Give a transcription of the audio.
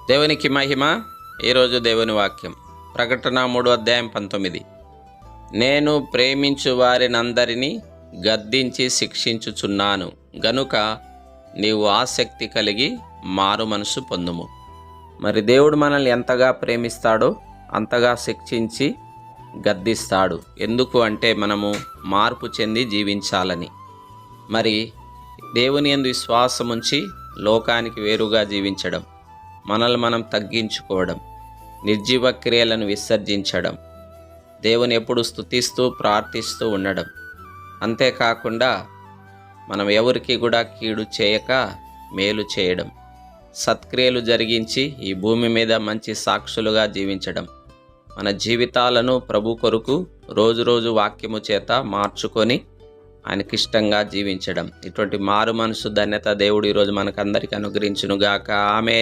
దేవునికి మహిమ. ఈరోజు దేవుని వాక్యం ప్రకటన 3:19. నేను ప్రేమించు వారినందరినీ గద్దించి శిక్షించుచున్నాను గనుక నీవు ఆసక్తి కలిగి మారు మనసు పొందుము. మరి దేవుడు మనల్ని ఎంతగా ప్రేమిస్తాడో అంతగా శిక్షించి గద్దిస్తాడు. ఎందుకు అంటే మనము మార్పు చెంది జీవించాలని. మరి దేవుని యందు విశ్వాసం ఉంచి లోకానికి వేరుగా జీవించడం, మనల్ని మనం తగ్గించుకోవడం, నిర్జీవ క్రియలను విసర్జించడం, దేవుని ఎప్పుడు స్తుతిస్తూ ప్రార్థిస్తూ ఉండడం, అంతేకాకుండా మనం ఎవరికి కూడా కీడు చేయక మేలు చేయడం, సత్క్రియలు జరిగించి ఈ భూమి మీద మంచి సాక్షులుగా జీవించడం, మన జీవితాలను ప్రభు కొరకు రోజు వాక్యము చేత మార్చుకొని ఆయనకిష్టంగా జీవించడం. ఇటువంటి మారు మనసు ధన్యత దేవుడు ఈరోజు మనకందరికీ అనుగ్రహించునుగాక. ఆమేన్.